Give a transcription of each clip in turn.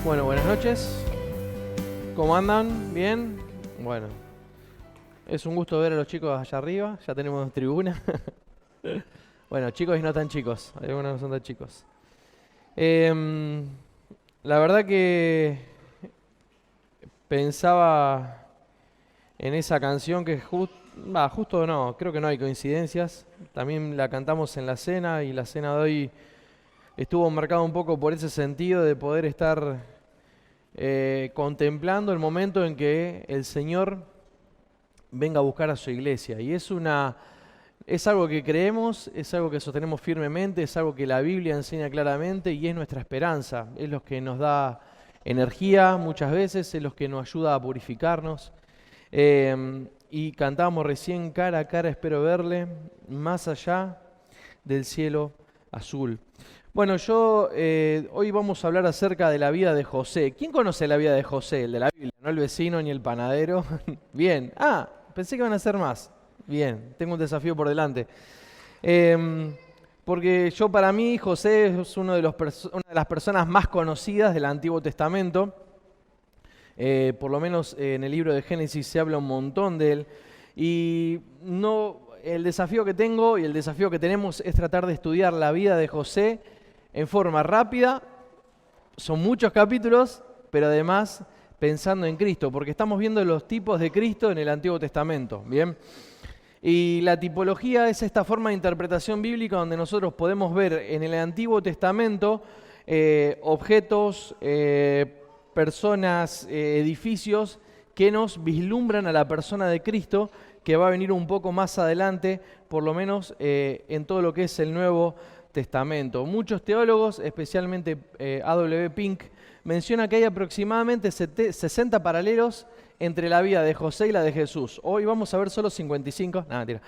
Bueno, buenas noches. ¿Cómo andan? ¿Bien? Bueno, es un gusto ver a los chicos allá arriba. Ya tenemos tribuna. Bueno, chicos y no tan chicos. Algunos no son tan chicos. La verdad que pensaba en esa canción que justo no, creo que no hay coincidencias. También la cantamos en la cena y la cena de hoy estuvo marcada un poco por ese sentido de poder estar contemplando el momento en que el Señor venga a buscar a su iglesia. Y es algo que creemos, es algo que sostenemos firmemente, es algo que la Biblia enseña claramente y es nuestra esperanza. Es lo que nos da energía muchas veces, es lo que nos ayuda a purificarnos. Y cantábamos recién: cara a cara espero verle, más allá del cielo azul. Bueno, hoy vamos a hablar acerca de la vida de José. ¿Quién conoce la vida de José? El de la Biblia, no el vecino ni el panadero. Bien. Pensé que iban a ser más. Bien, tengo un desafío por delante. Porque para mí José es una de las personas más conocidas del Antiguo Testamento. Por lo menos en el libro de Génesis se habla un montón de él. Y el desafío que tengo y el desafío que tenemos es tratar de estudiar la vida de José en forma rápida. Son muchos capítulos, pero además pensando en Cristo, porque estamos viendo los tipos de Cristo en el Antiguo Testamento, ¿bien? Y la tipología es esta forma de interpretación bíblica donde nosotros podemos ver en el Antiguo Testamento objetos, personas, edificios que nos vislumbran a la persona de Cristo, que va a venir un poco más adelante, por lo menos en todo lo que es el Nuevo Testamento. Muchos teólogos, especialmente A.W. Pink, menciona que hay aproximadamente 60 paralelos entre la vida de José y la de Jesús. Hoy vamos a ver solo 55. No, mentira.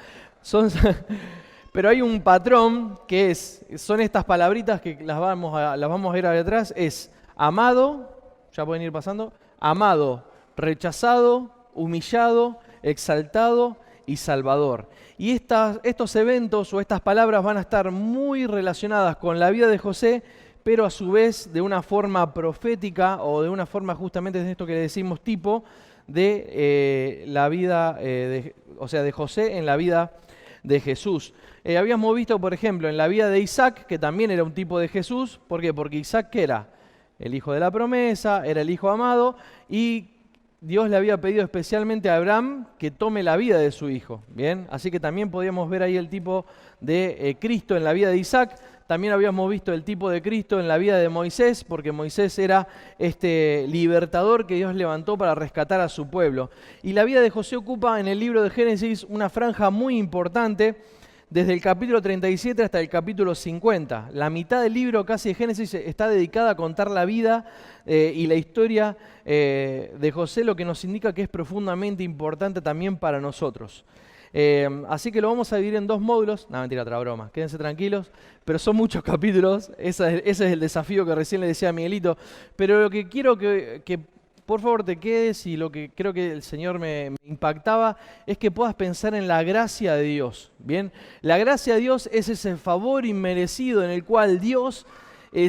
Pero hay un patrón que son estas palabritas que las vamos a ver atrás. Es amado, ya pueden ir pasando, amado, rechazado, humillado, exaltado y salvador. Y estos eventos o estas palabras van a estar muy relacionadas con la vida de José, pero a su vez de una forma profética o de una forma justamente de esto que le decimos tipo de la vida, de José en la vida de Jesús. Habíamos visto, por ejemplo, en la vida de Isaac, que también era un tipo de Jesús. ¿Por qué? Porque Isaac, ¿qué era? El hijo de la promesa, era el hijo amado, y Dios le había pedido especialmente a Abraham que tome la vida de su hijo. Bien, así que también podíamos ver ahí el tipo de Cristo en la vida de Isaac. También habíamos visto el tipo de Cristo en la vida de Moisés, porque Moisés era este libertador que Dios levantó para rescatar a su pueblo. Y la vida de José ocupa en el libro de Génesis una franja muy importante, desde el capítulo 37 hasta el capítulo 50. La mitad del libro casi de Génesis está dedicada a contar la vida y la historia de José, lo que nos indica que es profundamente importante también para nosotros. Así que lo vamos a dividir en dos módulos. No, mentira, otra broma. Quédense tranquilos. Pero son muchos capítulos. Ese es el desafío que recién le decía a Miguelito. Pero lo que quiero que por favor te quedes, y lo que creo que el Señor me impactaba, es que puedas pensar en la gracia de Dios. Bien, la gracia de Dios es ese favor inmerecido en el cual Dios,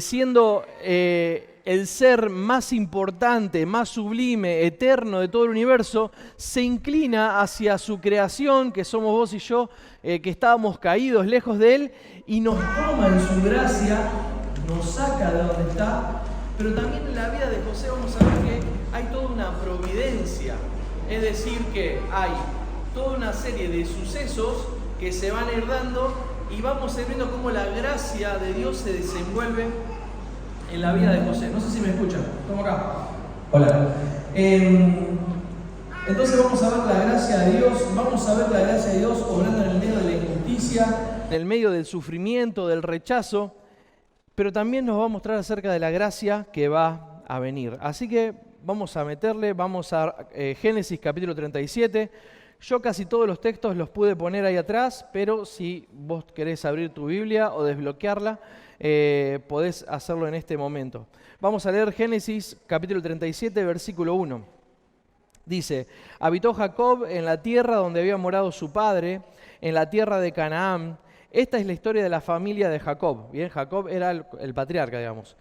siendo el ser más importante, más sublime, eterno de todo el universo, se inclina hacia su creación, que somos vos y yo, que estábamos caídos lejos de Él, y nos toma en su gracia, nos saca de donde está. Pero también en la vida de José vamos a ver que hay toda una providencia, es decir, que hay toda una serie de sucesos que se van a ir dando y vamos a ir viendo cómo la gracia de Dios se desenvuelve en la vida de José. No sé si me escuchan. ¿Estamos acá? Hola. Entonces vamos a ver la gracia de Dios, obrando en el medio de la injusticia, en el medio del sufrimiento, del rechazo, pero también nos va a mostrar acerca de la gracia que va a venir. Así que vamos a meterle, vamos a Génesis capítulo 37. Yo casi todos los textos los pude poner ahí atrás, pero si vos querés abrir tu Biblia o desbloquearla, podés hacerlo en este momento. Vamos a leer Génesis capítulo 37, versículo 1. Dice: habitó Jacob en la tierra donde había morado su padre, en la tierra de Canaán. Esta es la historia de la familia de Jacob. Bien, Jacob era el patriarca, digamos.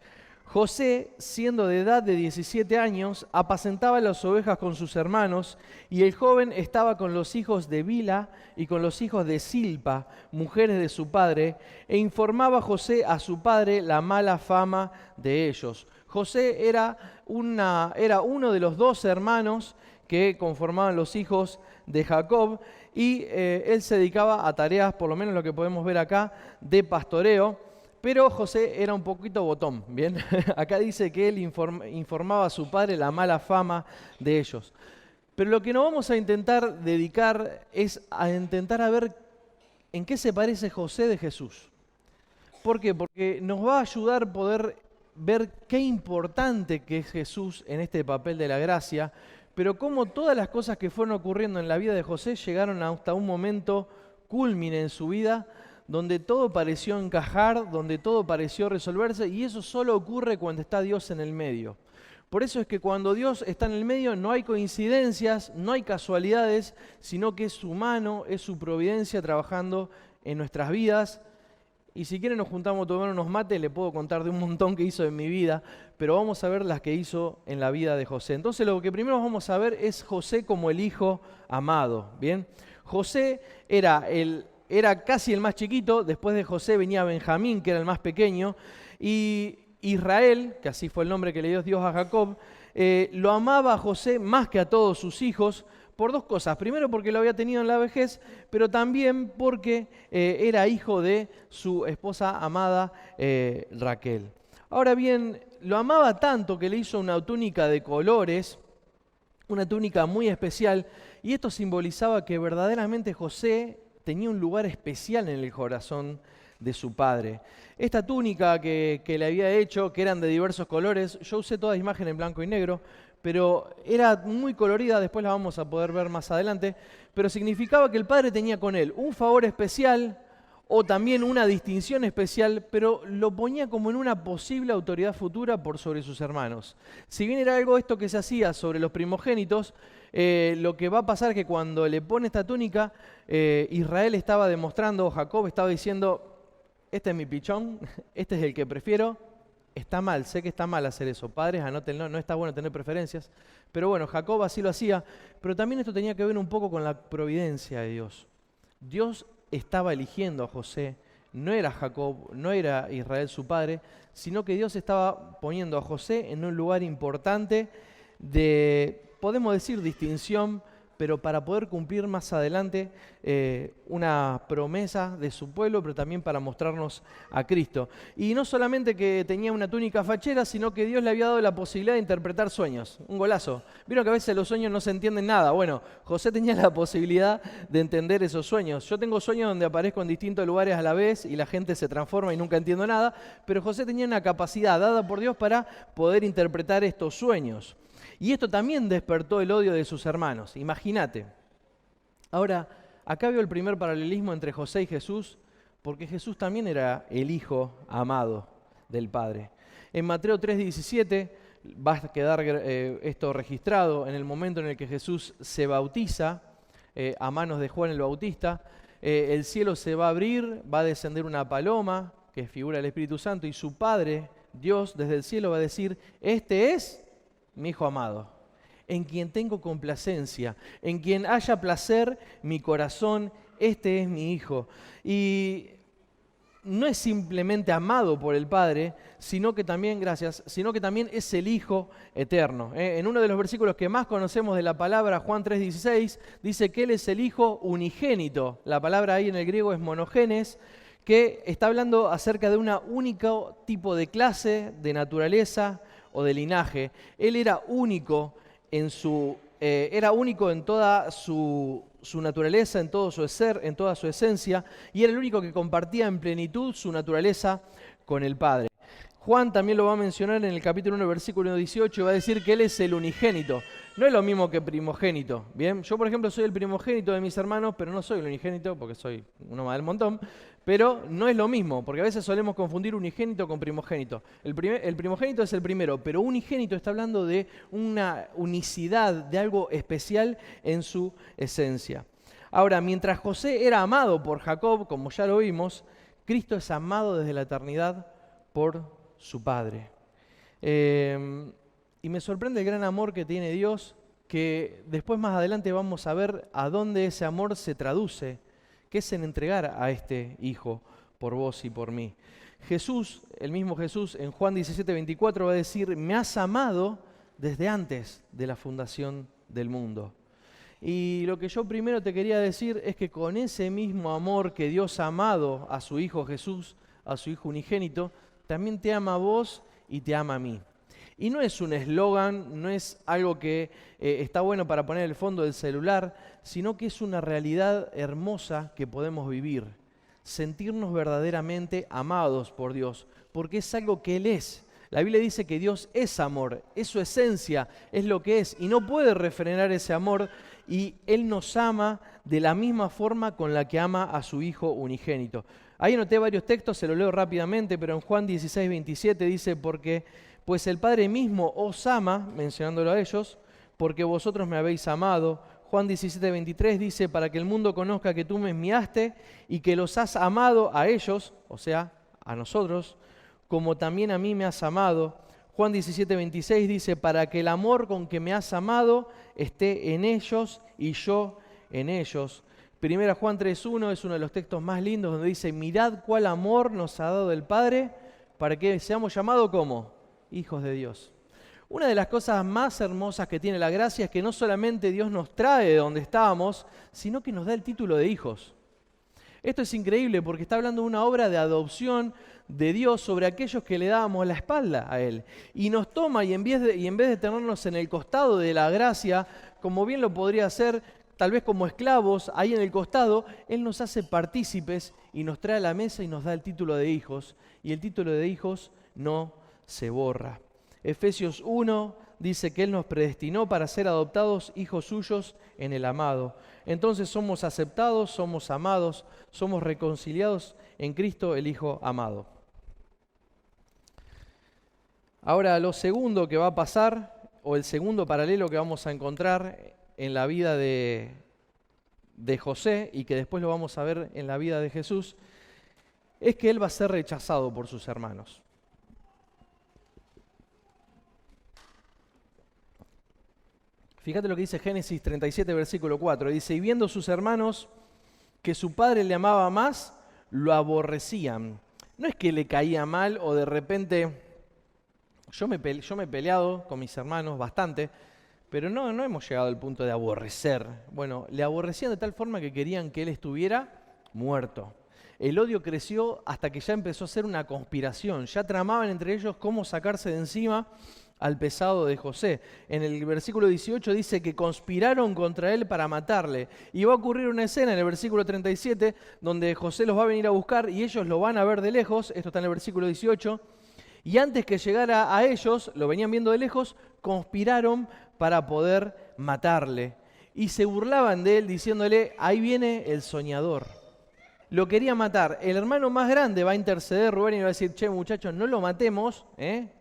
José, siendo de edad de 17 años, apacentaba las ovejas con sus hermanos, y el joven estaba con los hijos de Bila y con los hijos de Silpa, mujeres de su padre, e informaba José a su padre la mala fama de ellos. José era uno de los 12 hermanos que conformaban los hijos de Jacob, y él se dedicaba a tareas, por lo menos lo que podemos ver acá, de pastoreo. Pero José era un poquito botón, ¿bien? Acá dice que él informaba a su padre la mala fama de ellos. Pero lo que nos vamos a intentar dedicar es a intentar a ver en qué se parece José de Jesús. ¿Por qué? Porque nos va a ayudar a poder ver qué importante que es Jesús en este papel de la gracia, pero cómo todas las cosas que fueron ocurriendo en la vida de José llegaron hasta un momento cúlmine en su vida, donde todo pareció encajar, donde todo pareció resolverse, y eso solo ocurre cuando está Dios en el medio. Por eso es que cuando Dios está en el medio no hay coincidencias, no hay casualidades, sino que es su mano, es su providencia trabajando en nuestras vidas. Y si quieren nos juntamos a tomar unos mates, le puedo contar de un montón que hizo en mi vida, pero vamos a ver las que hizo en la vida de José. Entonces lo que primero vamos a ver es José como el hijo amado, ¿bien? José era casi el más chiquito, después de José venía Benjamín, que era el más pequeño, y Israel, que así fue el nombre que le dio Dios a Jacob, lo amaba a José más que a todos sus hijos, por dos cosas. Primero porque lo había tenido en la vejez, pero también porque era hijo de su esposa amada Raquel. Ahora bien, lo amaba tanto que le hizo una túnica de colores, una túnica muy especial, y esto simbolizaba que verdaderamente José tenía un lugar especial en el corazón de su padre. Esta túnica que le había hecho, que eran de diversos colores, yo usé toda la imagen en blanco y negro, pero era muy colorida, después la vamos a poder ver más adelante, pero significaba que el padre tenía con él un favor especial o también una distinción especial, pero lo ponía como en una posible autoridad futura por sobre sus hermanos. Si bien era algo esto que se hacía sobre los primogénitos, lo que va a pasar es que cuando le pone esta túnica, Israel estaba demostrando, Jacob estaba diciendo, este es mi pichón, este es el que prefiero. Está mal, sé que está mal hacer eso. Padres, anótenlo, no está bueno tener preferencias. Pero bueno, Jacob así lo hacía. Pero también esto tenía que ver un poco con la providencia de Dios. Dios estaba eligiendo a José. No era Jacob, no era Israel su padre, sino que Dios estaba poniendo a José en un lugar importante de, podemos decir, distinción, pero para poder cumplir más adelante una promesa de su pueblo, pero también para mostrarnos a Cristo. Y no solamente que tenía una túnica fachera, sino que Dios le había dado la posibilidad de interpretar sueños. Un golazo. Vieron que a veces los sueños no se entienden nada. Bueno, José tenía la posibilidad de entender esos sueños. Yo tengo sueños donde aparezco en distintos lugares a la vez y la gente se transforma y nunca entiendo nada, pero José tenía una capacidad dada por Dios para poder interpretar estos sueños. Y esto también despertó el odio de sus hermanos, imagínate. Ahora, acá veo el primer paralelismo entre José y Jesús, porque Jesús también era el Hijo amado del Padre. En Mateo 3:17 va a quedar esto registrado en el momento en el que Jesús se bautiza a manos de Juan el Bautista. El cielo se va a abrir, va a descender una paloma, que figura el Espíritu Santo, y su Padre, Dios, desde el cielo va a decir, este es mi Hijo amado, en quien tengo complacencia, en quien haya placer mi corazón, este es mi Hijo. Y no es simplemente amado por el Padre, sino que también, sino que también es el Hijo eterno. En uno de los versículos que más conocemos de la palabra, Juan 3:16, dice que Él es el Hijo unigénito. La palabra ahí en el griego es monogenes, que está hablando acerca de un único tipo de clase, de naturaleza o de linaje. Él era único en toda su naturaleza, en todo su ser, en toda su esencia, y era el único que compartía en plenitud su naturaleza con el Padre. Juan también lo va a mencionar en el capítulo 1, versículo 18, y va a decir que Él es el unigénito. No es lo mismo que primogénito, ¿bien? Yo, por ejemplo, soy el primogénito de mis hermanos, pero no soy el unigénito, porque soy uno más del montón, pero no es lo mismo, porque a veces solemos confundir unigénito con primogénito. El primogénito es el primero, pero unigénito está hablando de una unicidad, de algo especial en su esencia. Ahora, mientras José era amado por Jacob, como ya lo vimos, Cristo es amado desde la eternidad por su Padre. Y me sorprende el gran amor que tiene Dios, que después más adelante vamos a ver a dónde ese amor se traduce, que es en entregar a este Hijo por vos y por mí. Jesús, el mismo Jesús, en Juan 17:24 va a decir, me has amado desde antes de la fundación del mundo. Y lo que yo primero te quería decir es que con ese mismo amor que Dios ha amado a su Hijo Jesús, a su Hijo unigénito, también te ama a vos y te ama a mí. Y no es un eslogan, no es algo que está bueno para poner en el fondo del celular, sino que es una realidad hermosa que podemos vivir. Sentirnos verdaderamente amados por Dios, porque es algo que Él es. La Biblia dice que Dios es amor, es su esencia, es lo que es, y no puede refrenar ese amor, y Él nos ama de la misma forma con la que ama a su Hijo unigénito. Ahí anoté varios textos, se los leo rápidamente, pero en Juan 16:27 dice, pues el Padre mismo os ama, mencionándolo a ellos, porque vosotros me habéis amado. Juan 17:23 dice, para que el mundo conozca que tú me enviaste y que los has amado a ellos, o sea, a nosotros, como también a mí me has amado. Juan 17:26 dice, para que el amor con que me has amado esté en ellos y yo en ellos. Primera Juan 3:1 es uno de los textos más lindos donde dice, mirad cuál amor nos ha dado el Padre para que seamos llamados como hijos de Dios. Una de las cosas más hermosas que tiene la gracia es que no solamente Dios nos trae de donde estábamos, sino que nos da el título de hijos. Esto es increíble porque está hablando de una obra de adopción de Dios sobre aquellos que le dábamos la espalda a Él. Y nos toma y en vez de tenernos en el costado de la gracia, como bien lo podría hacer tal vez como esclavos ahí en el costado, Él nos hace partícipes y nos trae a la mesa y nos da el título de hijos. Y el título de hijos no se borra. Efesios 1 dice que Él nos predestinó para ser adoptados hijos suyos en el amado. Entonces somos aceptados, somos amados, somos reconciliados en Cristo el Hijo amado. Ahora lo segundo que va a pasar, o el segundo paralelo que vamos a encontrar en la vida de José y que después lo vamos a ver en la vida de Jesús, es que Él va a ser rechazado por sus hermanos. Fíjate lo que dice Génesis 37, versículo 4. Dice, y viendo sus hermanos que su padre le amaba más, lo aborrecían. No es que le caía mal o de repente... Yo me he peleado con mis hermanos bastante, pero no hemos llegado al punto de aborrecer. Bueno, le aborrecían de tal forma que querían que él estuviera muerto. El odio creció hasta que ya empezó a ser una conspiración. Ya tramaban entre ellos cómo sacarse de encima al pesado de José. En el versículo 18 dice que conspiraron contra él para matarle. Y va a ocurrir una escena en el versículo 37 donde José los va a venir a buscar y ellos lo van a ver de lejos. Esto está en el versículo 18. Y antes que llegara a ellos, lo venían viendo de lejos, conspiraron para poder matarle. Y se burlaban de él diciéndole, ahí viene el soñador. Lo quería matar. El hermano más grande va a interceder, Rubén, y va a decir, che, muchachos, no lo matemos,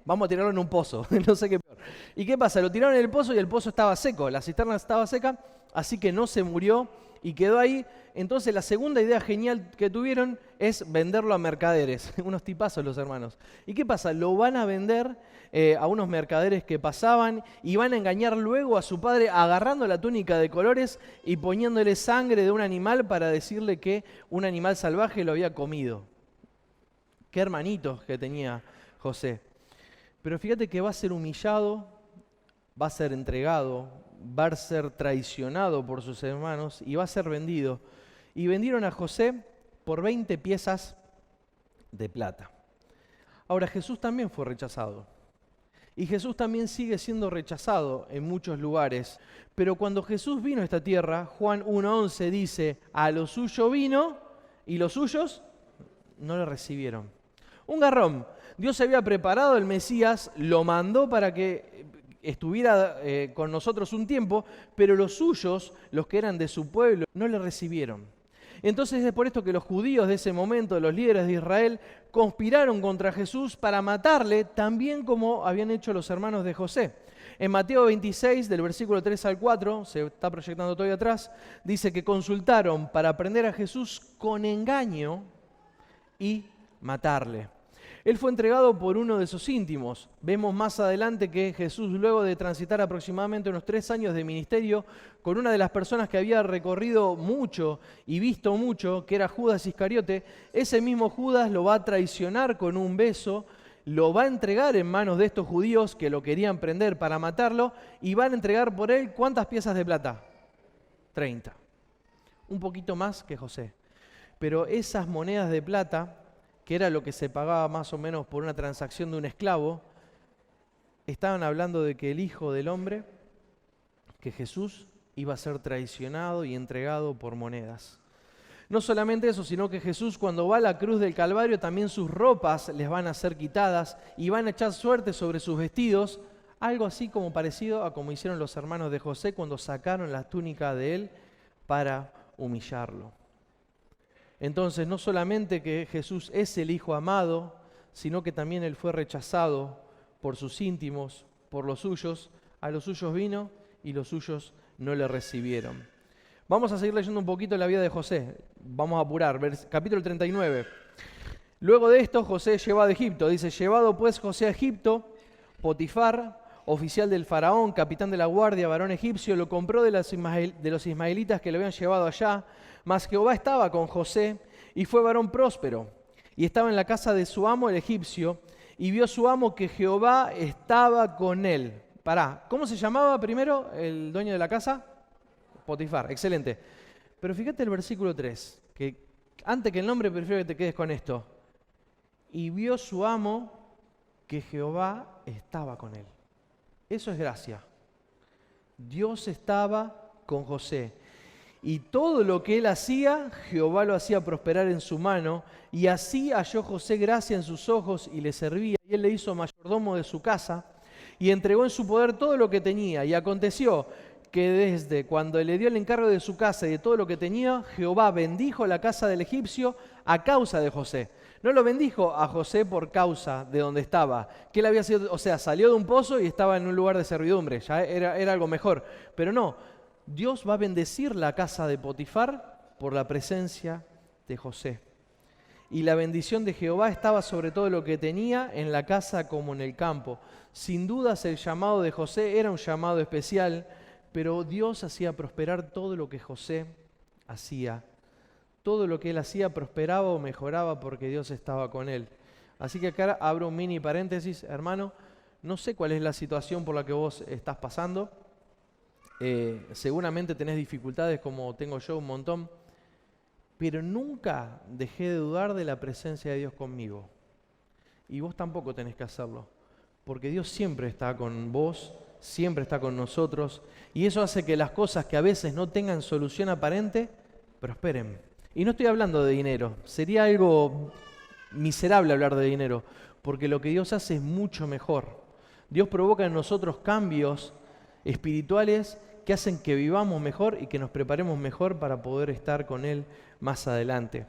vamos a tirarlo en un pozo. No sé qué peor. ¿Y qué pasa? Lo tiraron en el pozo y el pozo estaba seco, la cisterna estaba seca, así que no se murió y quedó ahí. Entonces la segunda idea genial que tuvieron es venderlo a mercaderes. Unos tipazos los hermanos. ¿Y qué pasa? Lo van a vender a unos mercaderes que pasaban y van a engañar luego a su padre agarrando la túnica de colores y poniéndole sangre de un animal para decirle que un animal salvaje lo había comido. Qué hermanitos que tenía José. Pero fíjate que va a ser humillado, va a ser entregado, va a ser traicionado por sus hermanos y va a ser vendido. Y vendieron a José por 20 piezas de plata. Ahora, Jesús también fue rechazado. Y Jesús también sigue siendo rechazado en muchos lugares. Pero cuando Jesús vino a esta tierra, Juan 1:11 dice, a lo suyo vino y los suyos no le recibieron. Un garrón. Dios había preparado el Mesías, lo mandó para que estuviera con nosotros un tiempo, pero los suyos, los que eran de su pueblo, no le recibieron. Entonces es por esto que los judíos de ese momento, los líderes de Israel, conspiraron contra Jesús para matarle, también como habían hecho los hermanos de José. En Mateo 26, del versículo 3 al 4, se está proyectando todavía atrás, dice que consultaron para prender a Jesús con engaño y matarle. Él fue entregado por uno de sus íntimos. Vemos más adelante que Jesús, luego de transitar aproximadamente unos 3 años de ministerio, con una de las personas que había recorrido mucho y visto mucho, que era Judas Iscariote, ese mismo Judas lo va a traicionar con un beso, lo va a entregar en manos de estos judíos que lo querían prender para matarlo, y van a entregar por él, ¿cuántas piezas de plata? 30. Un poquito más que José. Pero esas monedas de plata, que era lo que se pagaba más o menos por una transacción de un esclavo, estaban hablando de que el Hijo del Hombre, que Jesús, iba a ser traicionado y entregado por monedas. No solamente eso, sino que Jesús, cuando va a la cruz del Calvario, también sus ropas les van a ser quitadas y van a echar suerte sobre sus vestidos, algo así como parecido a como hicieron los hermanos de José cuando sacaron la túnica de él para humillarlo. Entonces, no solamente que Jesús es el Hijo amado, sino que también Él fue rechazado por sus íntimos, por los suyos. A los suyos vino y los suyos no le recibieron. Vamos a seguir leyendo un poquito la vida de José. Vamos a apurar. Capítulo 39. Luego de esto, José es llevado a Egipto. Dice, llevado pues José a Egipto, Potifar, oficial del faraón, capitán de la guardia, varón egipcio, lo compró de los ismaelitas que lo habían llevado allá. Mas Jehová estaba con José, y fue varón próspero, y estaba en la casa de su amo el egipcio, y vio su amo que Jehová estaba con él. ¿Cómo se llamaba primero el dueño de la casa? Potifar, excelente. Pero fíjate el versículo 3, que antes que el nombre prefiero que te quedes con esto. Y vio su amo que Jehová estaba con él. Eso es gracia. Dios estaba con José. Y todo lo que él hacía, Jehová lo hacía prosperar en su mano, y así halló José gracia en sus ojos y le servía, y él le hizo mayordomo de su casa, y entregó en su poder todo lo que tenía. Y aconteció que desde cuando le dio el encargo de su casa y de todo lo que tenía, Jehová bendijo la casa del egipcio a causa de José. No lo bendijo a José por causa de donde estaba, que él había sido, salió de un pozo y estaba en un lugar de servidumbre, ya era algo mejor, pero no. Dios va a bendecir la casa de Potifar por la presencia de José. Y la bendición de Jehová estaba sobre todo lo que tenía en la casa como en el campo. Sin dudas el llamado de José era un llamado especial, pero Dios hacía prosperar todo lo que José hacía. Todo lo que él hacía prosperaba o mejoraba porque Dios estaba con él. Así que acá abro un mini paréntesis, hermano. No sé cuál es la situación por la que vos estás pasando. Seguramente tenés dificultades como tengo yo un montón, pero nunca dejé de dudar de la presencia de Dios conmigo. Y vos tampoco tenés que hacerlo, porque Dios siempre está con vos, siempre está con nosotros, y eso hace que las cosas que a veces no tengan solución aparente, prosperen. Y no estoy hablando de dinero, sería algo miserable hablar de dinero, porque lo que Dios hace es mucho mejor. Dios provoca en nosotros cambios espirituales que hacen que vivamos mejor y que nos preparemos mejor para poder estar con Él más adelante.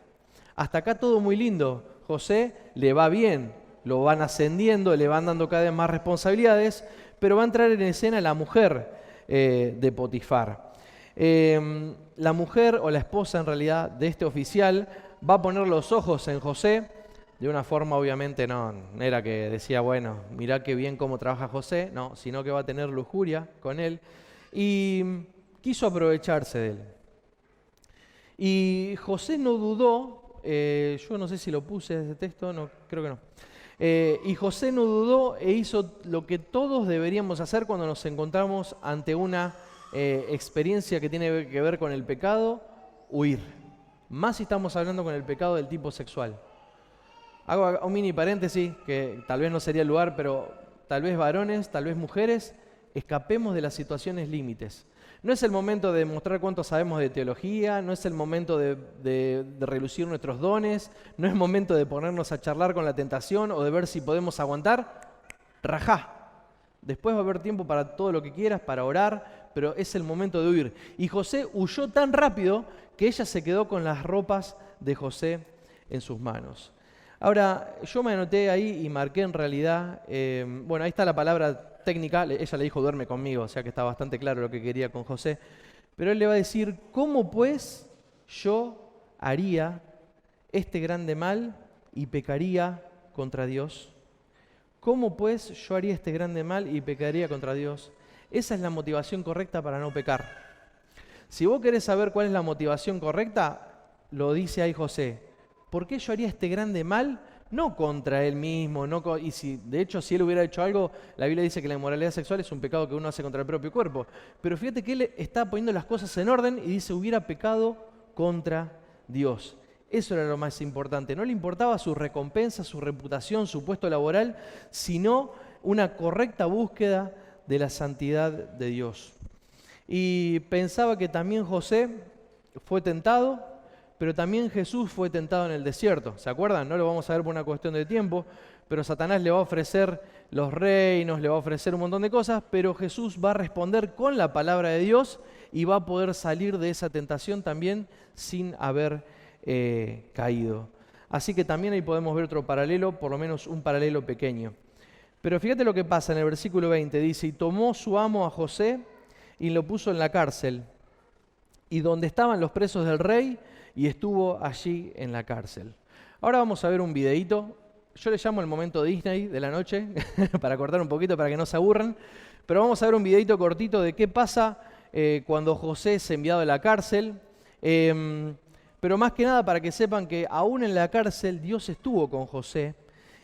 Hasta acá todo muy lindo. José le va bien, lo van ascendiendo, le van dando cada vez más responsabilidades, pero va a entrar en escena la mujer de Potifar. La mujer o la esposa en realidad de este oficial va a poner los ojos en José. De una forma obviamente no era que decía, bueno, mirá qué bien cómo trabaja José, no, sino que va a tener lujuria con él y quiso aprovecharse de él. Y José no dudó, yo no sé si lo puse ese texto, no, creo que no. Y José no dudó e hizo lo que todos deberíamos hacer cuando nos encontramos ante una experiencia que tiene que ver con el pecado, huir. Más si estamos hablando con el pecado del tipo sexual. Hago un mini paréntesis, que tal vez no sería el lugar, pero tal vez varones, tal vez mujeres, escapemos de las situaciones límites. No es el momento de mostrar cuánto sabemos de teología, no es el momento de relucir nuestros dones, no es momento de ponernos a charlar con la tentación o de ver si podemos aguantar. Rajá. Después va a haber tiempo para todo lo que quieras, para orar, pero es el momento de huir. Y José huyó tan rápido que ella se quedó con las ropas de José en sus manos. Ahora, yo me anoté ahí y marqué en realidad, bueno, ahí está la palabra técnica, ella le dijo duerme conmigo, o sea que está bastante claro lo que quería con José, pero él le va a decir, ¿cómo pues yo haría este grande mal y pecaría contra Dios? ¿Cómo pues yo haría este grande mal y pecaría contra Dios? Esa es la motivación correcta para no pecar. Si vos querés saber cuál es la motivación correcta, lo dice ahí José. ¿Por qué yo haría este grande mal? No contra él mismo, de hecho si él hubiera hecho algo, la Biblia dice que la inmoralidad sexual es un pecado que uno hace contra el propio cuerpo. Pero fíjate que él está poniendo las cosas en orden y dice hubiera pecado contra Dios. Eso era lo más importante. No le importaba su recompensa, su reputación, su puesto laboral, sino una correcta búsqueda de la santidad de Dios. Y pensaba que también José fue tentado, pero también Jesús fue tentado en el desierto. ¿Se acuerdan? No lo vamos a ver por una cuestión de tiempo, pero Satanás le va a ofrecer los reinos, le va a ofrecer un montón de cosas, pero Jesús va a responder con la palabra de Dios y va a poder salir de esa tentación también sin haber caído. Así que también ahí podemos ver otro paralelo, por lo menos un paralelo pequeño. Pero fíjate lo que pasa en el versículo 20, dice, y tomó su amo a José y lo puso en la cárcel, y donde estaban los presos del rey, y estuvo allí en la cárcel. Ahora vamos a ver un videíto. Yo le llamo el momento Disney de la noche, para cortar un poquito, para que no se aburran. Pero vamos a ver un videíto cortito de qué pasa cuando José es enviado a la cárcel. Pero más que nada para que sepan que aún en la cárcel Dios estuvo con José.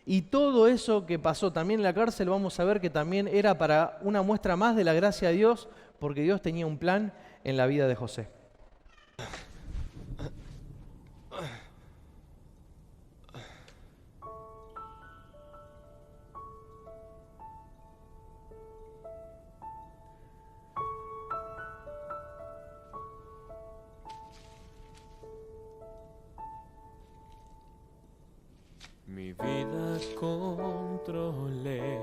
Y todo eso que pasó también en la cárcel, vamos a ver que también era para una muestra más de la gracia de Dios, porque Dios tenía un plan en la vida de José. Mi vida controlé,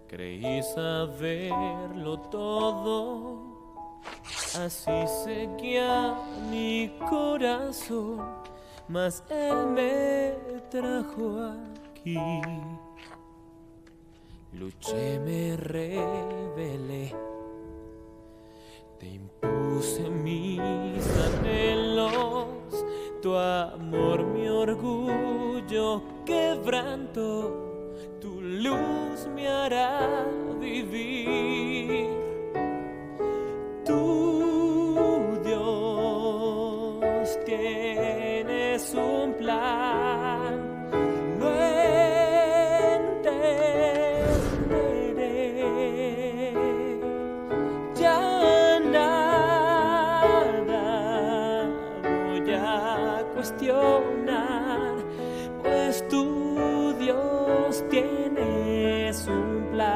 creí saberlo todo, así seguía mi corazón, mas él me trajo aquí. Luché, me rebelé, te impuse mis anhelos, tu amor, mi orgullo quebranto, tu luz me hará vivir. Tú, Dios, tienes un plan, lo entenderé. Ya nada voy a cuestionar, pues tú, Dios, tienes un plan.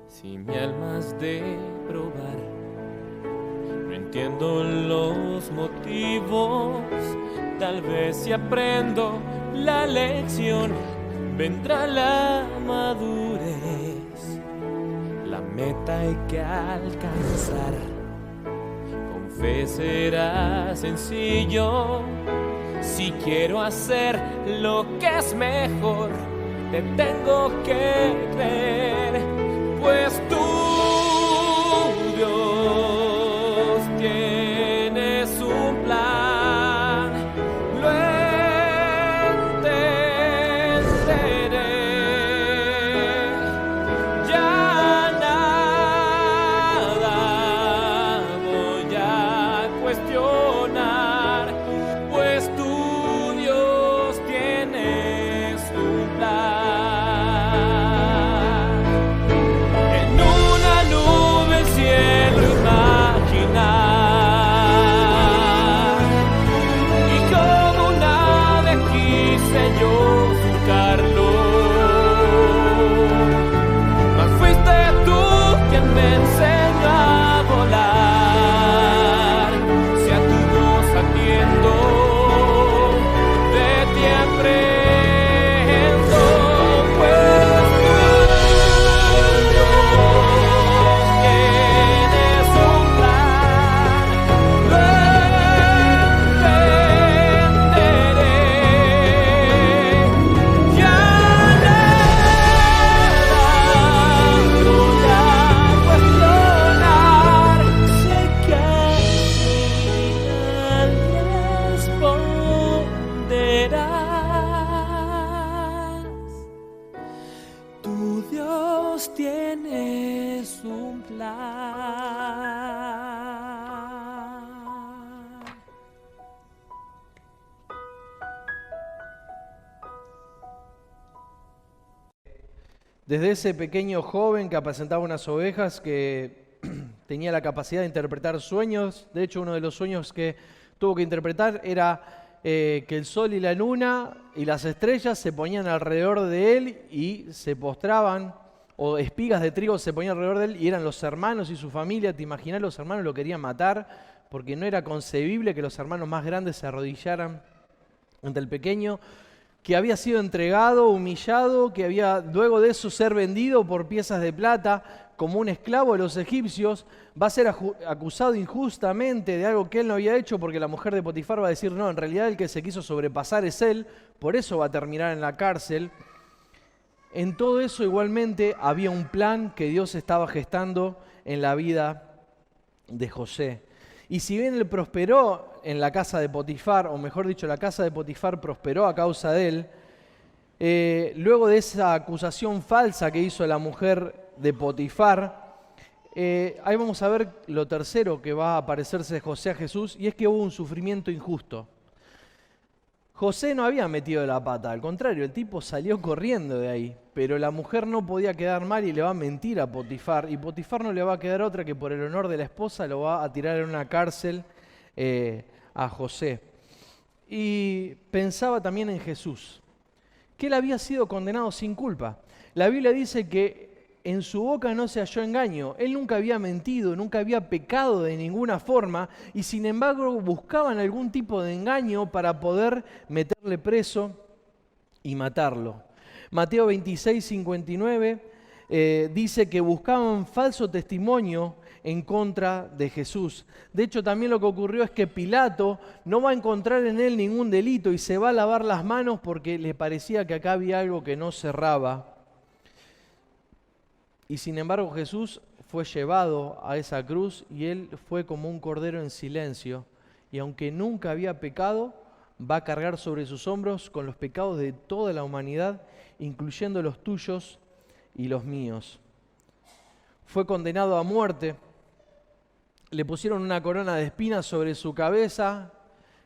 Si mi alma has de probar, no entiendo los motivos, tal vez si aprendo la lección, vendrá la madurez. La meta hay que alcanzar, con fe será sencillo. Si quiero hacer lo que es mejor, te tengo que creer, pues tú, Dios, tienes un plan, lo entenderé. Ya nada voy a cuestionar, pues tú, Dios, tienes un plan. En un Desde ese pequeño joven que apacentaba unas ovejas, que tenía la capacidad de interpretar sueños. De hecho, uno de los sueños que tuvo que interpretar era que el sol y la luna y las estrellas se ponían alrededor de él y se postraban, o espigas de trigo se ponían alrededor de él, y eran los hermanos y su familia. ¿Te imaginas? Los hermanos lo querían matar porque no era concebible que los hermanos más grandes se arrodillaran ante el pequeño, que había sido entregado, humillado, que había luego de eso ser vendido por piezas de plata como un esclavo de los egipcios. Va a ser acusado injustamente de algo que él no había hecho, porque la mujer de Potifar va a decir, no, en realidad el que se quiso sobrepasar es él, por eso va a terminar en la cárcel. En todo eso igualmente había un plan que Dios estaba gestando en la vida de José. Y si bien él prosperó en la casa de Potifar, o mejor dicho, la casa de Potifar prosperó a causa de él, luego de esa acusación falsa que hizo la mujer de Potifar, ahí vamos a ver lo tercero que va a aparecerse de José a Jesús, y es que hubo un sufrimiento injusto. José no había metido la pata, al contrario, el tipo salió corriendo de ahí, pero la mujer no podía quedar mal y le va a mentir a Potifar, y Potifar no le va a quedar otra que por el honor de la esposa lo va a tirar en una cárcel a José. Y pensaba también en Jesús, que él había sido condenado sin culpa. La Biblia dice que en su boca no se halló engaño. Él nunca había mentido, nunca había pecado de ninguna forma, y sin embargo buscaban algún tipo de engaño para poder meterle preso y matarlo. Mateo 26, 59 dice que buscaban falso testimonio en contra de Jesús. De hecho, también lo que ocurrió es que Pilato no va a encontrar en él ningún delito y se va a lavar las manos porque le parecía que acá había algo que no cerraba. Y sin embargo Jesús fue llevado a esa cruz y él fue como un cordero en silencio. Y aunque nunca había pecado, va a cargar sobre sus hombros con los pecados de toda la humanidad, incluyendo los tuyos y los míos. Fue condenado a muerte. Le pusieron una corona de espinas sobre su cabeza,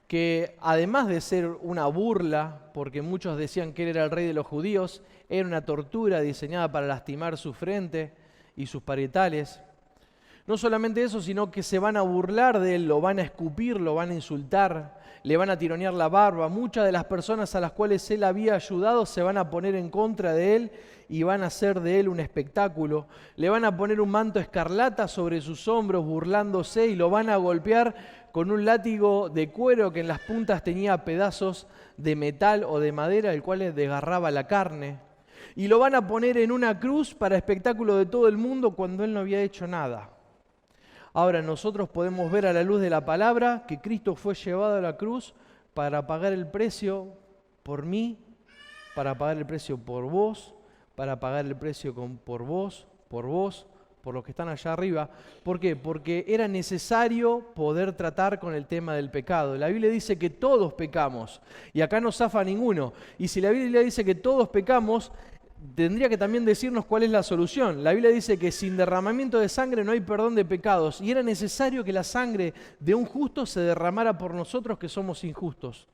que además de ser una burla, porque muchos decían que él era el rey de los judíos, era una tortura diseñada para lastimar su frente y sus parietales. No solamente eso, sino que se van a burlar de él, lo van a escupir, lo van a insultar, le van a tironear la barba. Muchas de las personas a las cuales él había ayudado se van a poner en contra de él y van a hacer de él un espectáculo. Le van a poner un manto escarlata sobre sus hombros burlándose y lo van a golpear con un látigo de cuero que en las puntas tenía pedazos de metal o de madera, el cual les desgarraba la carne. Y lo van a poner en una cruz para espectáculo de todo el mundo cuando él no había hecho nada. Ahora nosotros podemos ver a la luz de la palabra que Cristo fue llevado a la cruz para pagar el precio por mí, para pagar el precio por vos, para pagar el precio por vos, por los que están allá arriba. ¿Por qué? Porque era necesario poder tratar con el tema del pecado. La Biblia dice que todos pecamos y acá no zafa ninguno. Y si la Biblia dice que todos pecamos, tendría que también decirnos cuál es la solución. La Biblia dice que sin derramamiento de sangre no hay perdón de pecados, y era necesario que la sangre de un justo se derramara por nosotros que somos injustos.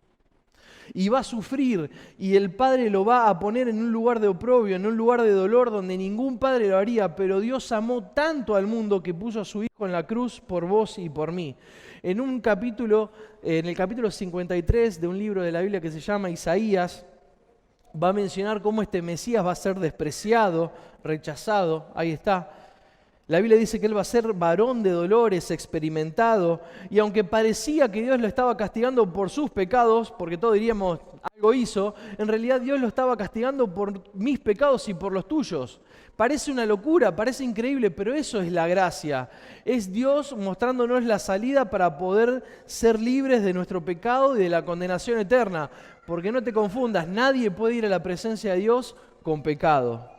Y va a sufrir, y el Padre lo va a poner en un lugar de oprobio, en un lugar de dolor donde ningún padre lo haría, pero Dios amó tanto al mundo que puso a su Hijo en la cruz por vos y por mí. En el capítulo 53 de un libro de la Biblia que se llama Isaías, va a mencionar cómo este Mesías va a ser despreciado, rechazado. Ahí está. La Biblia dice que él va a ser varón de dolores, experimentado, y aunque parecía que Dios lo estaba castigando por sus pecados, porque todos diríamos algo hizo, en realidad Dios lo estaba castigando por mis pecados y por los tuyos. Parece una locura, parece increíble, pero eso es la gracia. Es Dios mostrándonos la salida para poder ser libres de nuestro pecado y de la condenación eterna. Porque no te confundas, nadie puede ir a la presencia de Dios con pecado.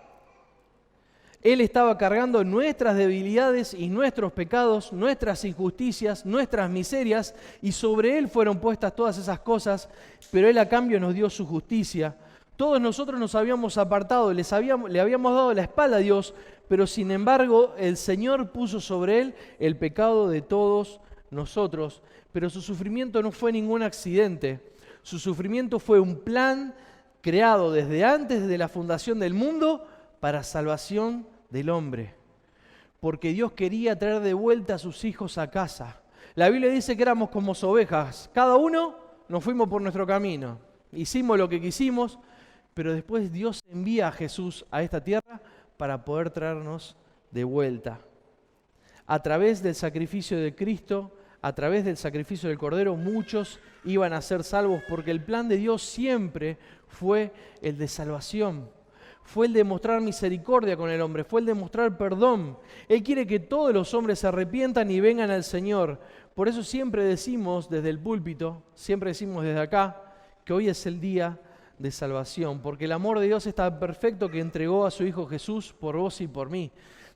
Él estaba cargando nuestras debilidades y nuestros pecados, nuestras injusticias, nuestras miserias, y sobre Él fueron puestas todas esas cosas, pero Él a cambio nos dio su justicia. Todos nosotros nos habíamos apartado, le habíamos dado la espalda a Dios, pero sin embargo el Señor puso sobre Él el pecado de todos nosotros. Pero su sufrimiento no fue ningún accidente. Su sufrimiento fue un plan creado desde antes de la fundación del mundo para salvación del hombre. Porque Dios quería traer de vuelta a sus hijos a casa. La Biblia dice que éramos como ovejas. Cada uno nos fuimos por nuestro camino. Hicimos lo que quisimos, pero después Dios envía a Jesús a esta tierra para poder traernos de vuelta. A través del sacrificio de Cristo, a través del sacrificio del Cordero, muchos iban a ser salvos, porque el plan de Dios siempre fue el de salvación. Fue el de mostrar misericordia con el hombre, fue el de mostrar perdón. Él quiere que todos los hombres se arrepientan y vengan al Señor. Por eso siempre decimos desde el púlpito, siempre decimos desde acá, que hoy es el día de salvación, porque el amor de Dios es tan perfecto que entregó a su Hijo Jesús por vos y por mí.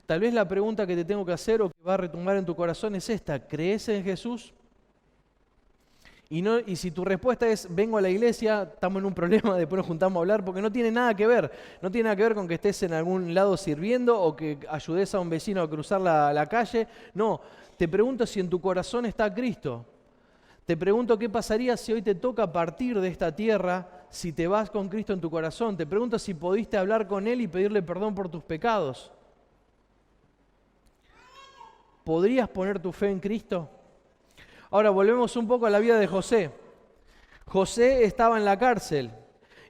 Tal vez la pregunta que te tengo que hacer o que va a retumbar en tu corazón es esta: ¿crees en Jesús? Y si tu respuesta es vengo a la iglesia, estamos en un problema, después nos juntamos a hablar, porque no tiene nada que ver. No tiene nada que ver con que estés en algún lado sirviendo o que ayudes a un vecino a cruzar la calle. No, te pregunto si en tu corazón está Cristo. Te pregunto qué pasaría si hoy te toca partir de esta tierra, si te vas con Cristo en tu corazón. Te pregunto si pudiste hablar con Él y pedirle perdón por tus pecados. ¿Podrías poner tu fe en Cristo? Ahora volvemos un poco a la vida de José. José estaba en la cárcel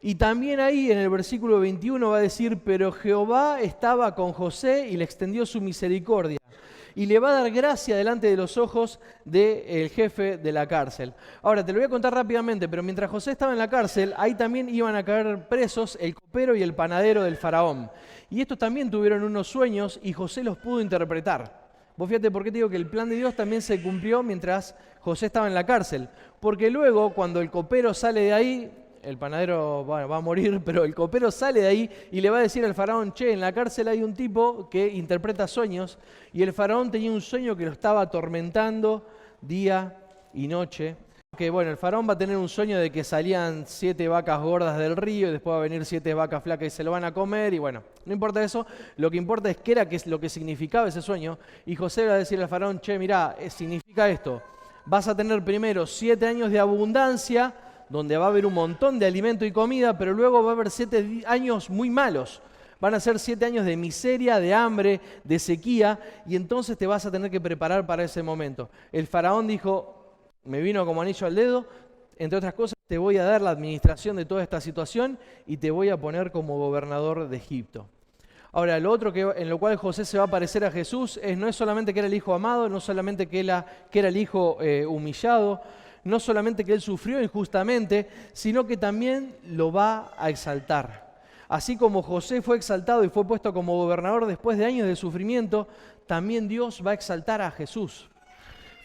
y también ahí en el versículo 21 va a decir: pero Jehová estaba con José y le extendió su misericordia y le va a dar gracia delante de los ojos del jefe de la cárcel. Ahora te lo voy a contar rápidamente, pero mientras José estaba en la cárcel, ahí también iban a caer presos el copero y el panadero del faraón. Y estos también tuvieron unos sueños y José los pudo interpretar. Vos fíjate por qué te digo que el plan de Dios también se cumplió mientras José estaba en la cárcel. Porque luego, cuando el copero sale de ahí, el panadero va a morir, pero el copero sale de ahí y le va a decir al faraón: che, en la cárcel hay un tipo que interpreta sueños, y el faraón tenía un sueño que lo estaba atormentando día y noche. Que bueno, el faraón va a tener un sueño de que salían 7 vacas gordas del río y después va a venir 7 vacas flacas y se lo van a comer, y bueno, no importa eso, lo que importa es qué era lo que significaba ese sueño. Y José va a decir al faraón: che, mirá, significa esto, vas a tener primero 7 años de abundancia, donde va a haber un montón de alimento y comida, pero luego va a haber 7 años muy malos. Van a ser 7 años de miseria, de hambre, de sequía, y entonces te vas a tener que preparar para ese momento. El faraón dijo: me vino como anillo al dedo, entre otras cosas, te voy a dar la administración de toda esta situación y te voy a poner como gobernador de Egipto. Ahora, lo otro en lo cual José se va a parecer a Jesús no es solamente que era el hijo amado, no solamente que era el hijo humillado, no solamente que él sufrió injustamente, sino que también lo va a exaltar. Así como José fue exaltado y fue puesto como gobernador después de años de sufrimiento, también Dios va a exaltar a Jesús.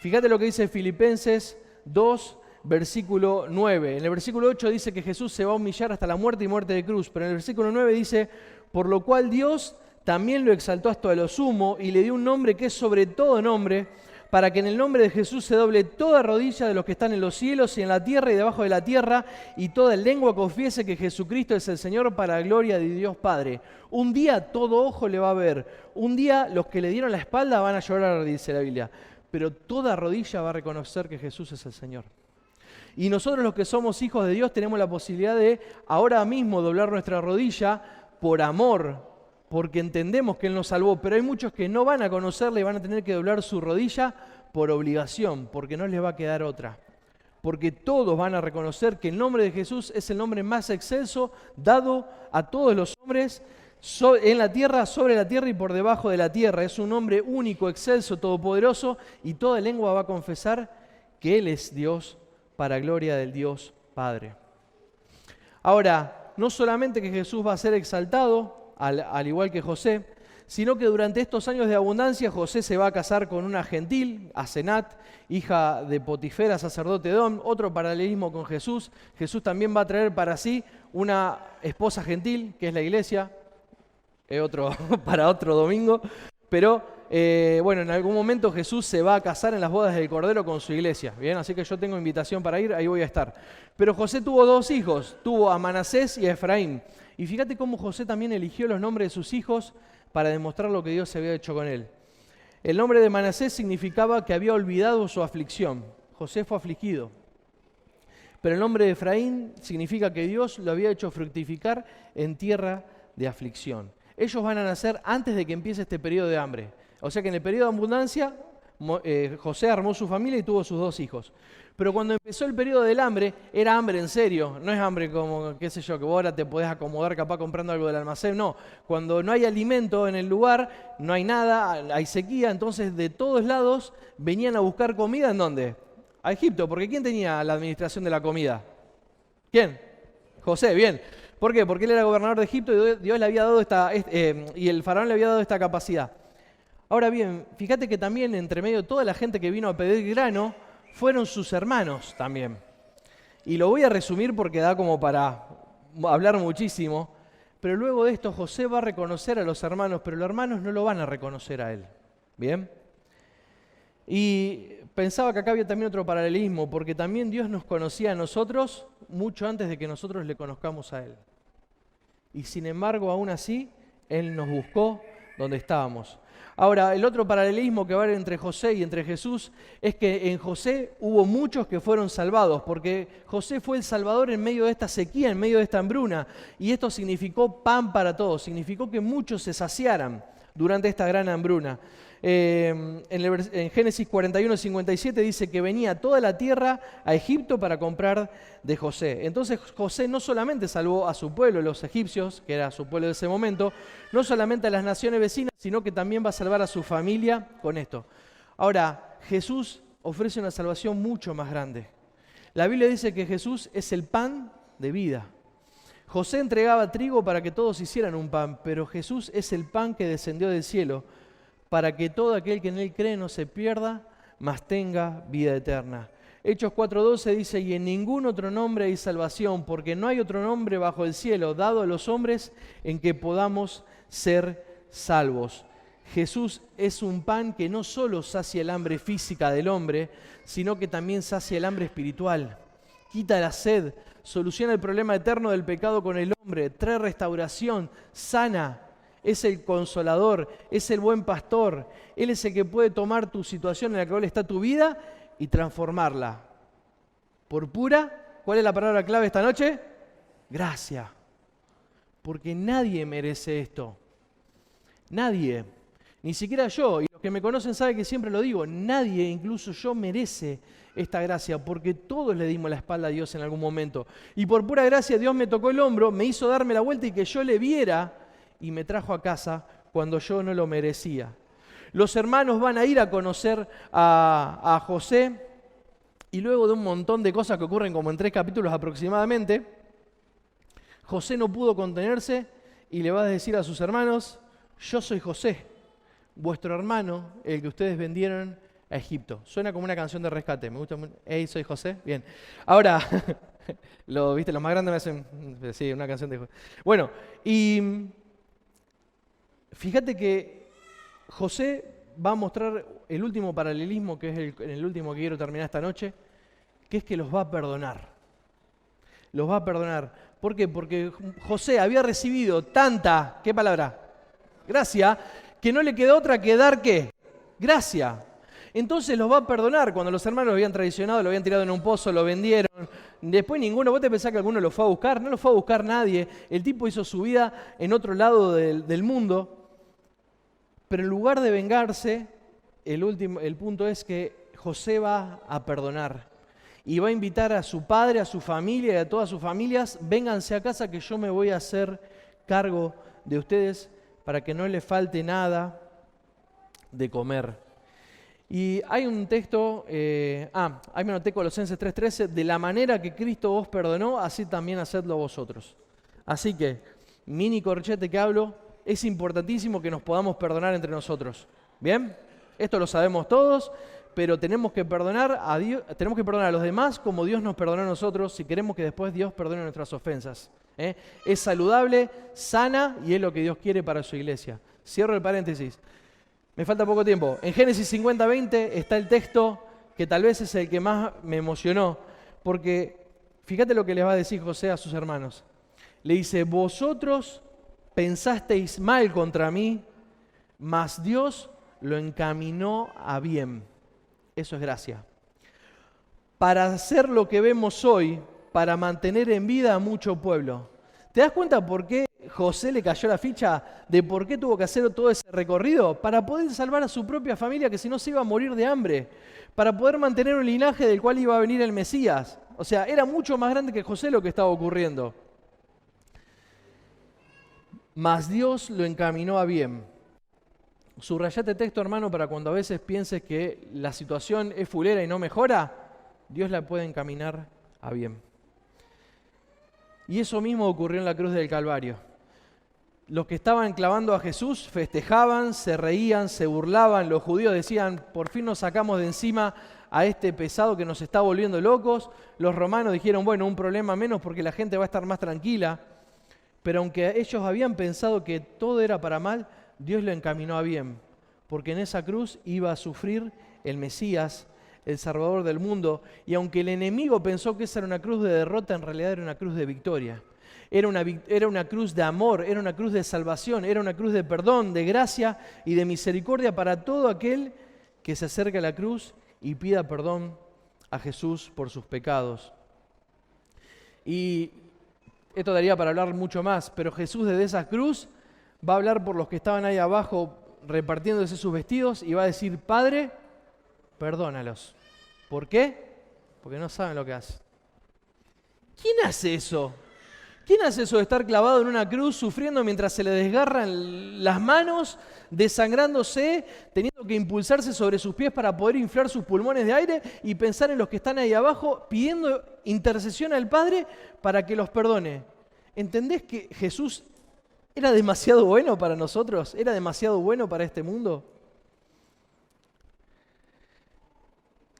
Fíjate lo que dice Filipenses 2, versículo 9. En el versículo 8 dice que Jesús se va a humillar hasta la muerte y muerte de cruz, pero en el versículo 9 dice: por lo cual Dios también lo exaltó hasta lo sumo y le dio un nombre que es sobre todo nombre, para que en el nombre de Jesús se doble toda rodilla de los que están en los cielos y en la tierra y debajo de la tierra, y toda lengua confiese que Jesucristo es el Señor, para la gloria de Dios Padre. Un día todo ojo le va a ver, un día los que le dieron la espalda van a llorar, dice la Biblia, pero toda rodilla va a reconocer que Jesús es el Señor. Y nosotros los que somos hijos de Dios tenemos la posibilidad de ahora mismo doblar nuestra rodilla por amor, porque entendemos que Él nos salvó, pero hay muchos que no van a conocerle y van a tener que doblar su rodilla por obligación, porque no les va a quedar otra. Porque todos van a reconocer que el nombre de Jesús es el nombre más excelso dado a todos los hombres en la tierra, sobre la tierra y por debajo de la tierra. Es un nombre único, excelso, todopoderoso, y toda lengua va a confesar que Él es Dios, para gloria del Dios Padre. Ahora, no solamente que Jesús va a ser exaltado, al igual que José, sino que durante estos años de abundancia José se va a casar con una gentil, Asenat, hija de Potifera, sacerdote de Edom. Otro paralelismo con Jesús. Jesús también va a traer para sí una esposa gentil, que es la iglesia. Para otro domingo, pero bueno, en algún momento Jesús se va a casar en las bodas del Cordero con su iglesia, ¿bien? Así que yo tengo invitación para ir, ahí voy a estar. Pero José tuvo 2 hijos, tuvo a Manasés y a Efraín. Y fíjate cómo José también eligió los nombres de sus hijos para demostrar lo que Dios había hecho con él. El nombre de Manasés significaba que había olvidado su aflicción. José fue afligido. Pero el nombre de Efraín significa que Dios lo había hecho fructificar en tierra de aflicción. Ellos van a nacer antes de que empiece este periodo de hambre. O sea que en el periodo de abundancia, José armó su familia y tuvo sus 2 hijos. Pero cuando empezó el periodo del hambre, era hambre en serio. No es hambre como, qué sé yo, que vos ahora te podés acomodar capaz comprando algo del almacén. No, cuando no hay alimento en el lugar, no hay nada, hay sequía. Entonces de todos lados venían a buscar comida. ¿En dónde? A Egipto. Porque ¿quién tenía la administración de la comida? ¿Quién? José, bien. ¿Por qué? Porque él era gobernador de Egipto y Dios le había dado y el faraón le había dado esta capacidad. Ahora bien, fíjate que también entre medio de toda la gente que vino a pedir grano, fueron sus hermanos también. Y lo voy a resumir porque da como para hablar muchísimo, pero luego de esto José va a reconocer a los hermanos, pero los hermanos no lo van a reconocer a él. ¿Bien? Y pensaba que acá había también otro paralelismo, porque también Dios nos conocía a nosotros mucho antes de que nosotros le conozcamos a Él. Y sin embargo, aún así, Él nos buscó donde estábamos. Ahora, el otro paralelismo que va a haber entre José y entre Jesús es que en José hubo muchos que fueron salvados, porque José fue el salvador en medio de esta sequía, en medio de esta hambruna, y esto significó pan para todos, significó que muchos se saciaran durante esta gran hambruna. En Génesis 41:57 dice que venía toda la tierra a Egipto para comprar de José. Entonces José no solamente salvó a su pueblo, los egipcios, que era su pueblo de ese momento, no solamente a las naciones vecinas, sino que también va a salvar a su familia con esto. Ahora, Jesús ofrece una salvación mucho más grande. La Biblia dice que Jesús es el pan de vida. José entregaba trigo para que todos hicieran un pan, pero Jesús es el pan que descendió del cielo para que todo aquel que en Él cree no se pierda, mas tenga vida eterna. Hechos 4:12 dice, y en ningún otro nombre hay salvación, porque no hay otro nombre bajo el cielo dado a los hombres en que podamos ser salvos. Jesús es un pan que no solo sacia el hambre física del hombre, sino que también sacia el hambre espiritual. Quita la sed, soluciona el problema eterno del pecado con el hombre, trae restauración, sana. Es el consolador, es el buen pastor. Él es el que puede tomar tu situación en la cual está tu vida y transformarla. Por pura, ¿cuál es la palabra clave esta noche? Gracia. Porque nadie merece esto. Nadie. Ni siquiera yo. Y los que me conocen saben que siempre lo digo. Nadie, incluso yo, merece esta gracia. Porque todos le dimos la espalda a Dios en algún momento. Y por pura gracia Dios me tocó el hombro, me hizo darme la vuelta y que yo le viera y me trajo a casa cuando yo no lo merecía. Los hermanos van a ir a conocer a José y luego de un montón de cosas que ocurren como en 3 capítulos aproximadamente, José no pudo contenerse y le va a decir a sus hermanos, yo soy José, vuestro hermano, el que ustedes vendieron a Egipto. Suena como una canción de rescate, me gusta mucho. Hey, soy José, bien. Ahora, ¿viste? Los más grandes me hacen, sí, una canción de José. Bueno, y fíjate que José va a mostrar el último paralelismo, que es el último que quiero terminar esta noche, que es que los va a perdonar. Los va a perdonar. ¿Por qué? Porque José había recibido tanta, ¿qué palabra? Gracia, que no le quedó otra que dar ¿qué? Gracia. Entonces los va a perdonar. Cuando los hermanos lo habían traicionado, lo habían tirado en un pozo, lo vendieron. Después ninguno, ¿vos te pensás que alguno lo fue a buscar? No lo fue a buscar nadie. El tipo hizo su vida en otro lado del mundo. Pero en lugar de vengarse, el punto es que José va a perdonar. Y va a invitar a su padre, a su familia y a todas sus familias, vénganse a casa que yo me voy a hacer cargo de ustedes para que no les falte nada de comer. Y hay un texto, ahí me anoté Colosenses 3:13, de la manera que Cristo vos perdonó, así también hacedlo vosotros. Así que, mini corchete que hablo, es importantísimo que nos podamos perdonar entre nosotros. ¿Bien? Esto lo sabemos todos, pero tenemos que perdonar a Dios, tenemos que perdonar a los demás como Dios nos perdonó a nosotros, si queremos que después Dios perdone nuestras ofensas. Es saludable, sana y es lo que Dios quiere para su iglesia. Cierro el paréntesis. Me falta poco tiempo. En Génesis 50:20 está el texto que tal vez es el que más me emocionó, porque fíjate lo que les va a decir José a sus hermanos. Le dice, vosotros pensasteis mal contra mí, mas Dios lo encaminó a bien. Eso es gracia. Para hacer lo que vemos hoy, para mantener en vida a mucho pueblo. ¿Te das cuenta por qué José le cayó la ficha de por qué tuvo que hacer todo ese recorrido? Para poder salvar a su propia familia, que si no se iba a morir de hambre, para poder mantener un linaje del cual iba a venir el Mesías. O sea, era mucho más grande que José lo que estaba ocurriendo. Mas Dios lo encaminó a bien. Subrayate texto, hermano, para cuando a veces pienses que la situación es fulera y no mejora, Dios la puede encaminar a bien. Y eso mismo ocurrió en la cruz del Calvario. Los que estaban clavando a Jesús festejaban, se reían, se burlaban. Los judíos decían, por fin nos sacamos de encima a este pesado que nos está volviendo locos. Los romanos dijeron, bueno, un problema menos porque la gente va a estar más tranquila. Pero aunque ellos habían pensado que todo era para mal, Dios lo encaminó a bien. Porque en esa cruz iba a sufrir el Mesías, el Salvador del mundo. Y aunque el enemigo pensó que esa era una cruz de derrota, en realidad era una cruz de victoria. Era una cruz de amor, era una cruz de salvación, era una cruz de perdón, de gracia y de misericordia para todo aquel que se acerque a la cruz y pida perdón a Jesús por sus pecados. Y esto daría para hablar mucho más, pero Jesús desde esa cruz va a hablar por los que estaban ahí abajo repartiéndose sus vestidos y va a decir, Padre, perdónalos. ¿Por qué? Porque no saben lo que hacen. ¿Quién hace eso? ¿Quién hace eso de estar clavado en una cruz, sufriendo mientras se le desgarran las manos, desangrándose, teniendo que impulsarse sobre sus pies para poder inflar sus pulmones de aire y pensar en los que están ahí abajo, pidiendo intercesión al Padre para que los perdone? ¿Entendés que Jesús era demasiado bueno para nosotros? ¿Era demasiado bueno para este mundo?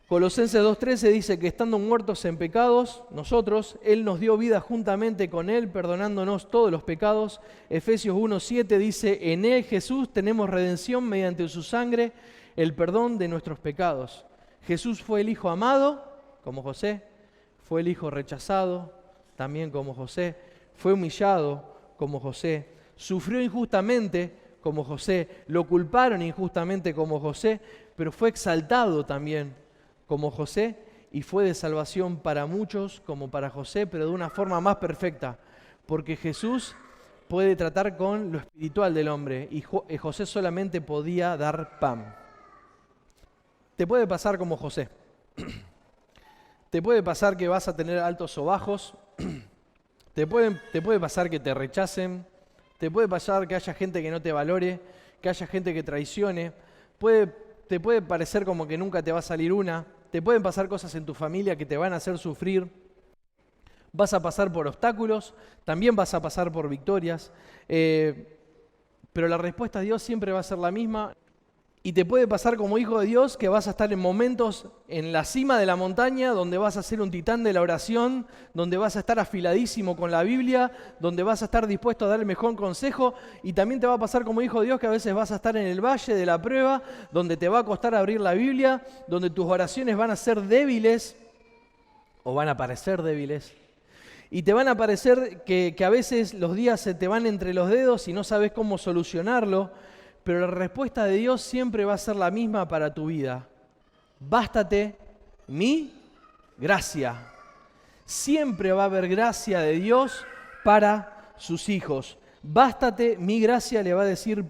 Colosenses 2:13 dice que estando muertos en pecados, nosotros, Él nos dio vida juntamente con Él, perdonándonos todos los pecados. Efesios 1:7 dice, en Él Jesús tenemos redención mediante su sangre, el perdón de nuestros pecados. Jesús fue el Hijo amado, como José, fue el Hijo rechazado, también como José, fue humillado, como José, sufrió injustamente, como José, lo culparon injustamente, como José, pero fue exaltado también, como José, y fue de salvación para muchos como para José, pero de una forma más perfecta, porque Jesús puede tratar con lo espiritual del hombre y José solamente podía dar pan. Te puede pasar como José. Te puede pasar que vas a tener altos o bajos, te puede pasar que te rechacen, te puede pasar que haya gente que no te valore, que haya gente que traicione, te puede parecer como que nunca te va a salir una, te pueden pasar cosas en tu familia que te van a hacer sufrir, vas a pasar por obstáculos, también vas a pasar por victorias, pero la respuesta de Dios siempre va a ser la misma. Y te puede pasar como hijo de Dios que vas a estar en momentos en la cima de la montaña donde vas a ser un titán de la oración, donde vas a estar afiladísimo con la Biblia, donde vas a estar dispuesto a dar el mejor consejo, y también te va a pasar como hijo de Dios que a veces vas a estar en el valle de la prueba, donde te va a costar abrir la Biblia, donde tus oraciones van a ser débiles o van a parecer débiles. Y te van a parecer que a veces los días se te van entre los dedos y no sabes cómo solucionarlo. Pero la respuesta de Dios siempre va a ser la misma para tu vida. Bástate mi gracia. Siempre va a haber gracia de Dios para sus hijos. Bástate mi gracia, le va a decir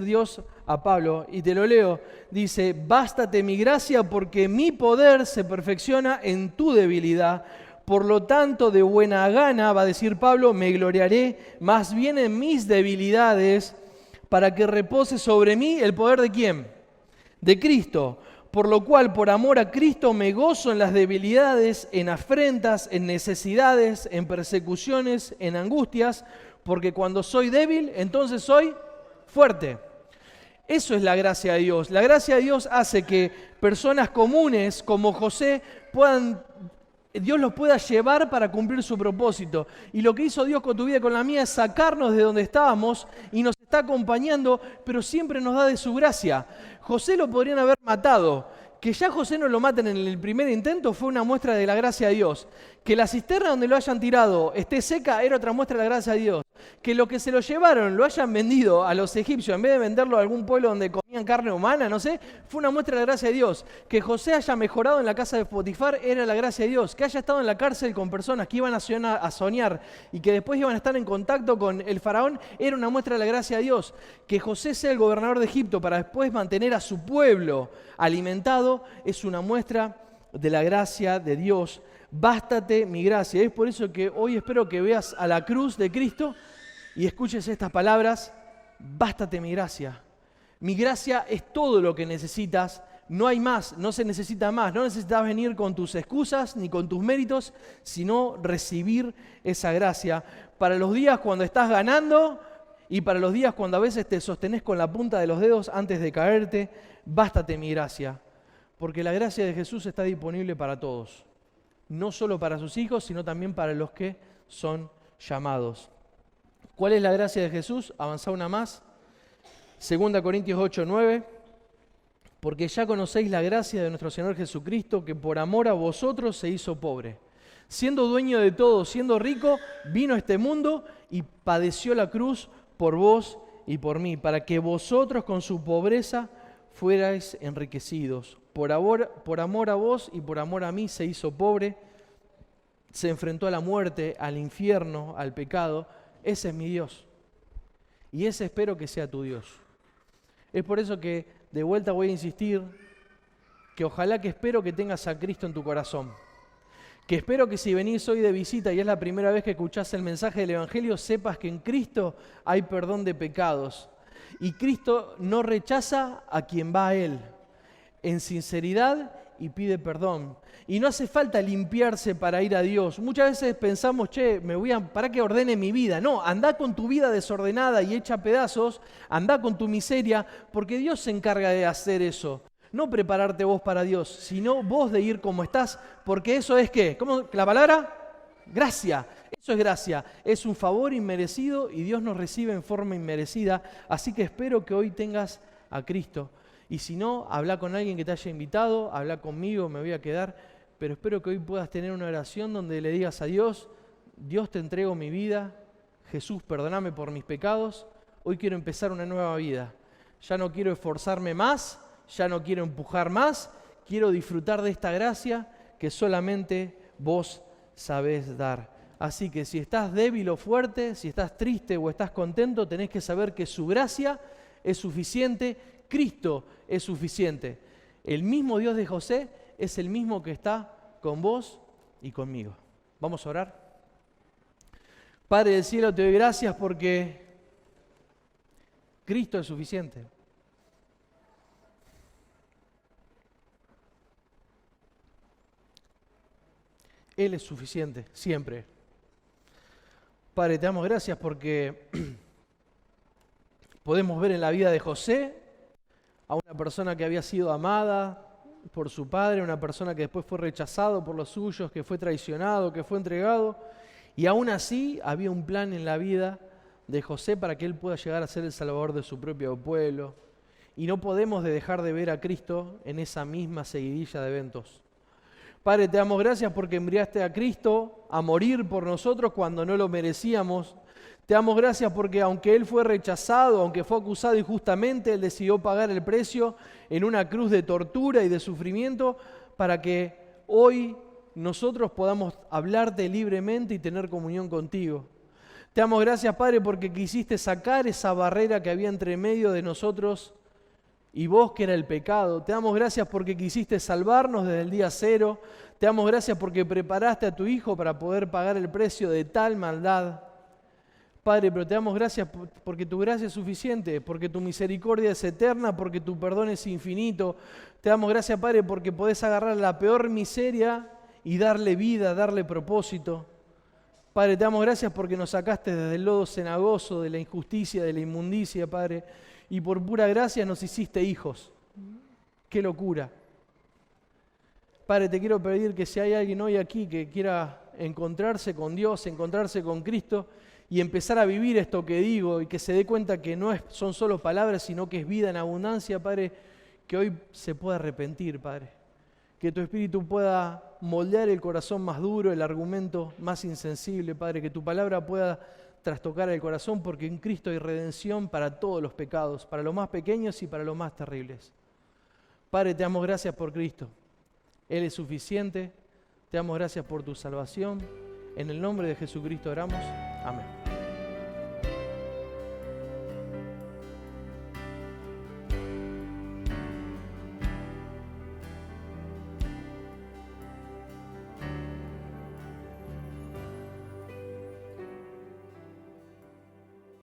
Dios a Pablo. Y te lo leo. Dice, bástate mi gracia porque mi poder se perfecciona en tu debilidad. Por lo tanto, de buena gana, va a decir Pablo, me gloriaré más bien en mis debilidades para que repose sobre mí el poder ¿de quién? De Cristo. Por lo cual, por amor a Cristo, me gozo en las debilidades, en afrentas, en necesidades, en persecuciones, en angustias, porque cuando soy débil, entonces soy fuerte. Eso es la gracia de Dios. La gracia de Dios hace que personas comunes como José Dios los pueda llevar para cumplir su propósito. Y lo que hizo Dios con tu vida y con la mía es sacarnos de donde estábamos y nos está acompañando, pero siempre nos da de su gracia. José lo podrían haber matado. Que ya José no lo maten en el primer intento fue una muestra de la gracia de Dios. Que la cisterna donde lo hayan tirado esté seca era otra muestra de la gracia de Dios. Que lo que se lo llevaron lo hayan vendido a los egipcios en vez de venderlo a algún pueblo donde comían carne humana, no sé, fue una muestra de la gracia de Dios. Que José haya mejorado en la casa de Potifar era la gracia de Dios. Que haya estado en la cárcel con personas que iban a soñar y que después iban a estar en contacto con el faraón era una muestra de la gracia de Dios. Que José sea el gobernador de Egipto para después mantener a su pueblo alimentado es una muestra de la gracia de Dios. Bástate mi gracia. Es por eso que hoy espero que veas a la cruz de Cristo y escuches estas palabras: bástate mi gracia. Mi gracia es todo lo que necesitas, no hay más, no se necesita más. No necesitas venir con tus excusas ni con tus méritos, sino recibir esa gracia para los días cuando estás ganando y para los días cuando a veces te sostenés con la punta de los dedos antes de caerte. Bástate mi gracia, porque la gracia de Jesús está disponible para todos. No solo para sus hijos, sino también para los que son llamados. ¿Cuál es la gracia de Jesús? Avanzá una más. 2 Corintios 8:9. Porque ya conocéis la gracia de nuestro Señor Jesucristo, que por amor a vosotros se hizo pobre. Siendo dueño de todo, siendo rico, vino a este mundo y padeció la cruz por vos y por mí, para que vosotros con su pobreza fuerais enriquecidos. Por amor a vos y por amor a mí se hizo pobre, se enfrentó a la muerte, al infierno, al pecado. Ese es mi Dios. Y ese espero que sea tu Dios. Es por eso que de vuelta voy a insistir que ojalá que espero que tengas a Cristo en tu corazón. Que espero que si venís hoy de visita y es la primera vez que escuchás el mensaje del Evangelio, sepas que en Cristo hay perdón de pecados. Y Cristo no rechaza a quien va a Él en sinceridad y pide perdón. Y no hace falta limpiarse para ir a Dios. Muchas veces pensamos, para que ordene mi vida. No, andá con tu vida desordenada y hecha pedazos, andá con tu miseria, porque Dios se encarga de hacer eso. No prepararte vos para Dios, sino vos de ir como estás, porque eso es ¿qué? ¿Cómo la palabra? Gracia. Eso es gracia. Es un favor inmerecido y Dios nos recibe en forma inmerecida. Así que espero que hoy tengas a Cristo. Y si no, habla con alguien que te haya invitado, habla conmigo, me voy a quedar. Pero espero que hoy puedas tener una oración donde le digas a Dios: Dios, te entrego mi vida. Jesús, perdóname por mis pecados. Hoy quiero empezar una nueva vida. Ya no quiero esforzarme más, ya no quiero empujar más. Quiero disfrutar de esta gracia que solamente vos sabés dar. Así que si estás débil o fuerte, si estás triste o estás contento, tenés que saber que su gracia es suficiente. Cristo es suficiente. El mismo Dios de José es el mismo que está con vos y conmigo. Vamos a orar. Padre del cielo, te doy gracias porque Cristo es suficiente. Él es suficiente, siempre. Padre, te damos gracias porque podemos ver en la vida de José a una persona que había sido amada por su padre, una persona que después fue rechazado por los suyos, que fue traicionado, que fue entregado, y aún así había un plan en la vida de José para que él pueda llegar a ser el salvador de su propio pueblo. Y no podemos dejar de ver a Cristo en esa misma seguidilla de eventos. Padre, te damos gracias porque enviaste a Cristo a morir por nosotros cuando no lo merecíamos. Te damos gracias porque aunque Él fue rechazado, aunque fue acusado injustamente, Él decidió pagar el precio en una cruz de tortura y de sufrimiento para que hoy nosotros podamos hablarte libremente y tener comunión contigo. Te damos gracias, Padre, porque quisiste sacar esa barrera que había entre medio de nosotros y vos, que era el pecado. Te damos gracias porque quisiste salvarnos desde el día cero. Te damos gracias porque preparaste a tu Hijo para poder pagar el precio de tal maldad. Padre, pero te damos gracias porque tu gracia es suficiente, porque tu misericordia es eterna, porque tu perdón es infinito. Te damos gracias, Padre, porque podés agarrar la peor miseria y darle vida, darle propósito. Padre, te damos gracias porque nos sacaste desde el lodo cenagoso, de la injusticia, de la inmundicia, Padre, y por pura gracia nos hiciste hijos. ¡Qué locura! Padre, te quiero pedir que si hay alguien hoy aquí que quiera encontrarse con Dios, encontrarse con Cristo, y empezar a vivir esto que digo y que se dé cuenta que no son solo palabras, sino que es vida en abundancia, Padre, que hoy se pueda arrepentir, Padre. Que tu Espíritu pueda moldear el corazón más duro, el argumento más insensible, Padre. Que tu palabra pueda trastocar el corazón, porque en Cristo hay redención para todos los pecados, para los más pequeños y para los más terribles. Padre, te damos gracias por Cristo. Él es suficiente. Te damos gracias por tu salvación. En el nombre de Jesucristo oramos. Amén.